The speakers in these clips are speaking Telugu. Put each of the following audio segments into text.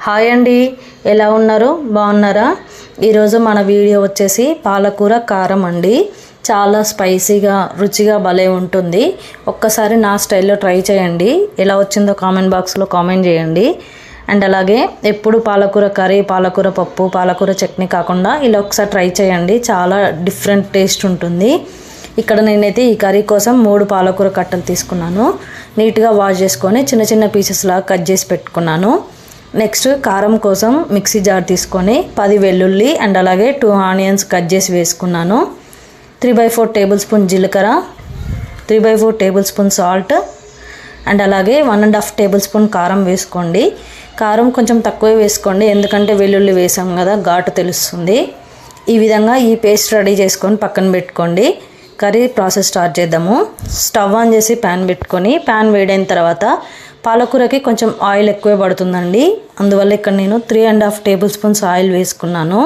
హాయ్ అండి, ఎలా ఉన్నారు? బాగున్నారా? ఈరోజు మన వీడియో వచ్చేసి పాలకూర కారం అండి. చాలా స్పైసీగా రుచిగా భలే ఉంటుంది. ఒక్కసారి నా స్టైల్లో ట్రై చేయండి. ఎలా వచ్చిందో కామెంట్ బాక్స్లో కామెంట్ చేయండి. అండ్ అలాగే ఎప్పుడు పాలకూర కర్రీ, పాలకూర పప్పు, పాలకూర చట్నీ కాకుండా ఇలా ఒకసారి ట్రై చేయండి. చాలా డిఫరెంట్ టేస్ట్ ఉంటుంది. ఇక్కడ నేనైతే ఈ కర్రీ కోసం 3 పాలకూర కట్టలు తీసుకున్నాను. నీట్గా వాష్ చేసుకొని చిన్న చిన్న పీసెస్ లాగా కట్ చేసి పెట్టుకున్నాను. నెక్స్ట్ కారం కోసం మిక్సీ జార్ తీసుకొని 10 వెల్లుల్లి అండ్ అలాగే 2 ఆనియన్స్ కట్ చేసి వేసుకున్నాను. 3/4 టేబుల్ స్పూన్ జీలకర్ర, 3/4 టేబుల్ స్పూన్ సాల్ట్ అండ్ అలాగే 1.5 టేబుల్ స్పూన్ కారం వేసుకోండి. కారం కొంచెం తక్కువే వేసుకోండి, ఎందుకంటే వెల్లుల్లి వేసాం కదా, ఘాటు తెలుస్తుంది. ఈ విధంగా ఈ పేస్ట్ రెడీ చేసుకొని పక్కన పెట్టుకోండి. కర్రీ ప్రాసెస్ స్టార్ట్ చేద్దాము. స్టవ్ ఆన్ చేసి ప్యాన్ పెట్టుకొని, ప్యాన్ వేడైన తర్వాత పాలకూరకి కొంచెం ఆయిల్ ఎక్కువే పడుతుందండి. అందువల్ల ఇక్కడ నేను 3.5 టేబుల్ స్పూన్స్ ఆయిల్ వేసుకున్నాను.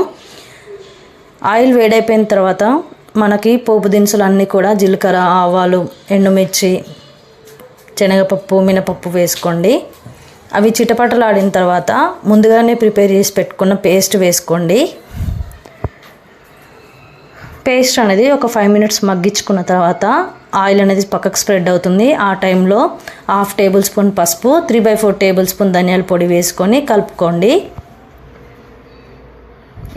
ఆయిల్ వేడైపోయిన తర్వాత మనకి పోపు దినుసులు అన్నీ కూడా జీలకర్ర, ఆవాలు, ఎండుమిర్చి, శనగపప్పు, మినపప్పు వేసుకోండి. అవి చిటపటలాడిన తర్వాత ముందుగానే ప్రిపేర్ చేసి పెట్టుకున్న పేస్ట్ వేసుకోండి. పేస్ట్ అనేది ఒక 5 మినిట్స్ మగ్గించుకున్న తర్వాత ఆయిల్ అనేది పక్కకు స్ప్రెడ్ అవుతుంది. ఆ టైంలో 1/2 టేబుల్ స్పూన్ పసుపు, 3/4 టేబుల్ స్పూన్ ధనియాల పొడి వేసుకొని కలుపుకోండి.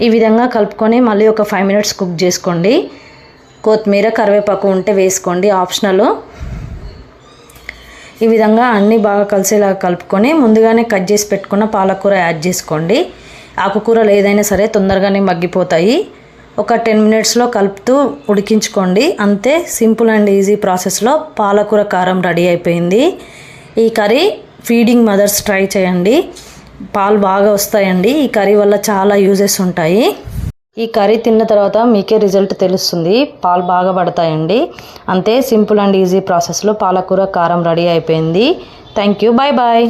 ఈ విధంగా కలుపుకొని మళ్ళీ ఒక 5 మినిట్స్ కుక్ చేసుకోండి. కొత్తిమీర, కరివేపాకు ఉంటే వేసుకోండి, ఆప్షనల్. ఈ విధంగా అన్నీ బాగా కలిసేలాగా కలుపుకొని ముందుగానే కట్ చేసి పెట్టుకున్న పాలకూర యాడ్ చేసుకోండి. ఆకుకూరలు ఏదైనా సరే తొందరగానే మగ్గిపోతాయి. ఒక 10 మినిట్స్లో కలుపుతూ ఉడికించుకోండి. అంతే, సింపుల్ అండ్ ఈజీ ప్రాసెస్లో పాలకూర కారం రెడీ అయిపోయింది. ఈ కర్రీ ఫీడింగ్ మదర్స్ ట్రై చేయండి. పాలు బాగా వస్తాయండి. ఈ కర్రీ వల్ల చాలా యూజెస్ ఉంటాయి. ఈ కర్రీ తిన్న తర్వాత మీకే రిజల్ట్ తెలుస్తుంది. పాలు బాగా పడతాయండి. అంతే, సింపుల్ అండ్ ఈజీ ప్రాసెస్లో పాలకూర కారం రెడీ అయిపోయింది. Thank you. Bye bye.